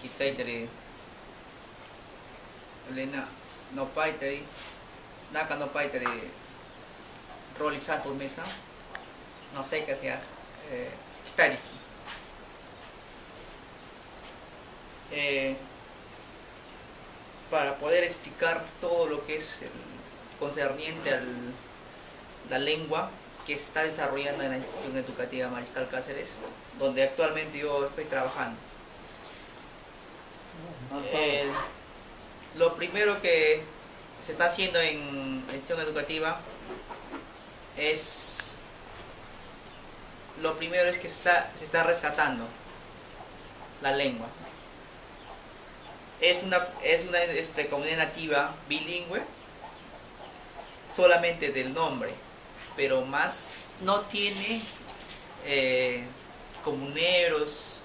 Kitaitari Elena no paitari Naka no paitari Roli Santos Mesa no sé qué sea Kitari para poder explicar todo lo que es concerniente a la lengua que se está desarrollando en la institución educativa Mariscal Cáceres, donde actualmente yo estoy trabajando. Lo primero que se está haciendo en la institución educativa es, lo primero es que se está rescatando la lengua. Es una comunidad nativa bilingüe solamente del nombre, pero más no tiene comuneros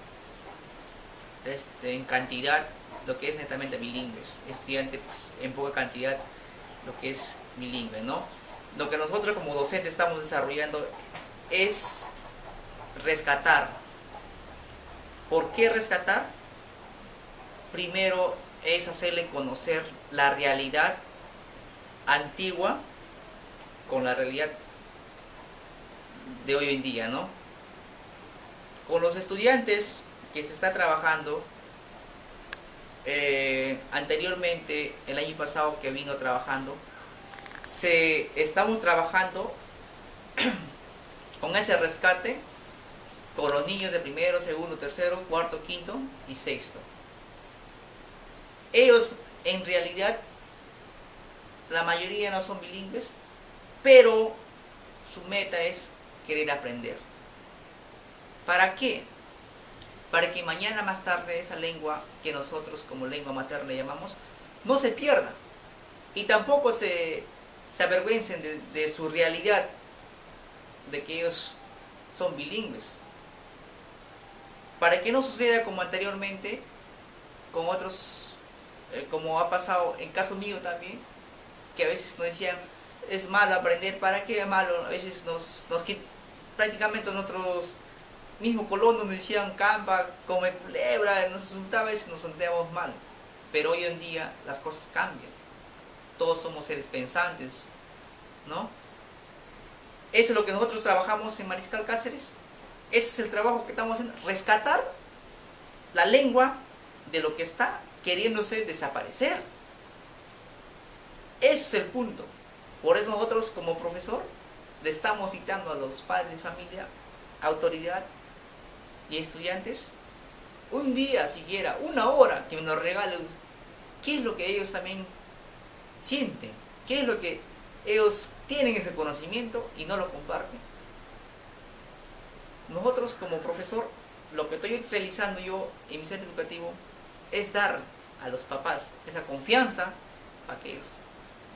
en cantidad lo que es netamente bilingües, estudiantes pues, en poca cantidad lo que es bilingüe, ¿no? Lo que nosotros como docentes estamos desarrollando es rescatar. ¿Por qué rescatar? Primero es hacerle conocer la realidad antigua con la realidad de hoy en día, ¿no? Con los estudiantes que se está trabajando, anteriormente, el año pasado que vino trabajando, estamos trabajando con ese rescate con los niños de primero, segundo, tercero, cuarto, quinto y sexto. Ellos en realidad la mayoría no son bilingües, pero su meta es querer aprender. ¿Para qué? Para que mañana más tarde esa lengua que nosotros como lengua materna llamamos no se pierda y tampoco se avergüencen de su realidad, de que ellos son bilingües. Para que no suceda como anteriormente con otros, como ha pasado en caso mío también, que a veces nos decían es malo aprender, ¿para qué es malo? A veces prácticamente nosotros mismos colonos nos decían campa, come culebra, nos insultaba, a veces nos sentíamos mal. Pero hoy en día las cosas cambian. Todos somos seres pensantes, ¿no? Eso es lo que nosotros trabajamos en Mariscal Cáceres. Ese es el trabajo que estamos haciendo, rescatar la lengua de lo que está queriéndose desaparecer. Ese es el punto. Por eso nosotros como profesor le estamos citando a los padres de familia, autoridad y estudiantes, un día siquiera, una hora que nos regalen qué es lo que ellos también sienten, qué es lo que ellos tienen ese conocimiento y no lo comparten. Nosotros como profesor, lo que estoy realizando yo en mi centro educativo es dar a los papás esa confianza para que ellos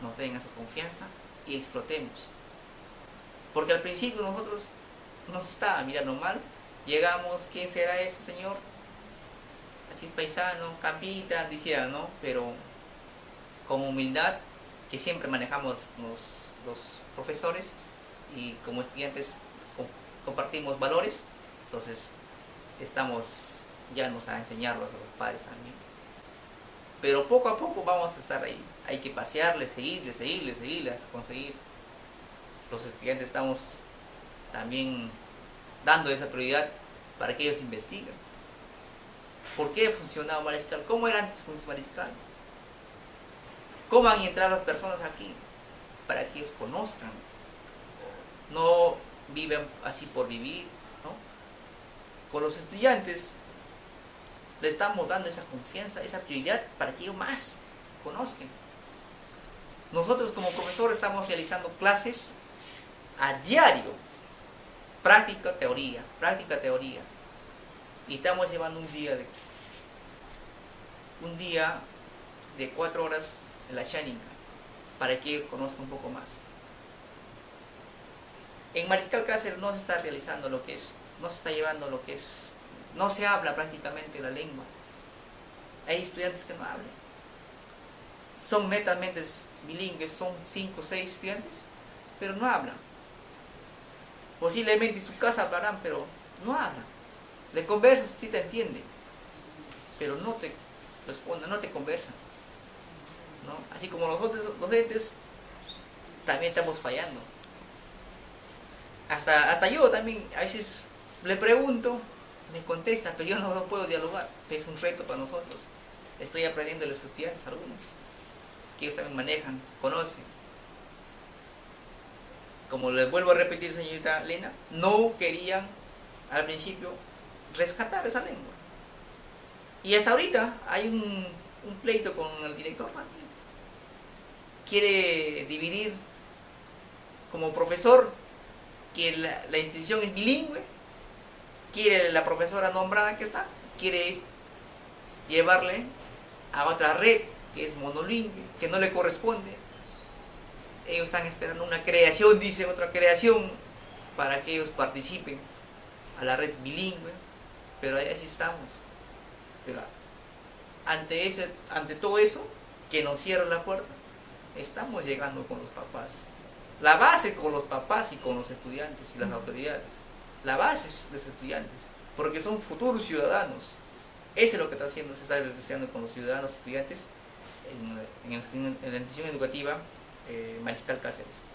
nos den esa confianza y explotemos. Porque al principio nosotros nos estaba mirando mal, llegamos, ¿quién será ese señor? Así es paisano, campita, decía, ¿no? Pero con humildad que siempre manejamos los profesores y como estudiantes compartimos valores, entonces estamos ya nos a enseñarlos a los padres también. Pero poco a poco vamos a estar ahí. Hay que pasearles, seguirles, conseguir. Los estudiantes estamos también dando esa prioridad para que ellos investiguen. ¿Por qué funcionaba Mariscal? ¿Cómo era antes Mariscal? ¿Cómo han entrado las personas aquí? Para que ellos conozcan. No viven así por vivir, ¿no? Con los estudiantes le estamos dando esa confianza, esa prioridad para que ellos más conozcan. Nosotros como profesores estamos realizando clases a diario, práctica, teoría, y estamos llevando un día de 4 horas en la Xánica para que ellos conozcan un poco más. En Mariscal Cáceres no se está realizando lo que es, no se está llevando lo que es, no se habla prácticamente la lengua. Hay estudiantes que no hablan. Son netamente bilingües, son 5 o 6 estudiantes, pero no hablan. Posiblemente en su casa hablarán, pero no hablan. Le conversas, sí te entiende. pero no te responden, no te conversan, ¿no? Así como nosotros docentes también estamos fallando. Hasta yo también a veces le pregunto, me contesta, pero yo no puedo dialogar, es un reto para nosotros. Estoy aprendiendo de los estudiantes, algunos, que ellos también manejan, conocen. Como les vuelvo a repetir, señorita Lena, no querían al principio rescatar esa lengua. Y hasta ahorita hay un pleito con el director también. Quiere dividir como profesor, que la institución es bilingüe, quiere la profesora nombrada que está, quiere llevarle a otra red que es monolingüe, que no le corresponde. Ellos están esperando una creación, dice otra creación, para que ellos participen a la red bilingüe, pero ahí sí estamos. Pero ante todo eso, que nos cierra la puerta, estamos llegando con los papás. La base con los papás y con los estudiantes y las autoridades. La base es de los estudiantes, porque son futuros ciudadanos. Eso es lo que está haciendo, se está negociando con los ciudadanos y estudiantes en la institución educativa Mariscal Cáceres.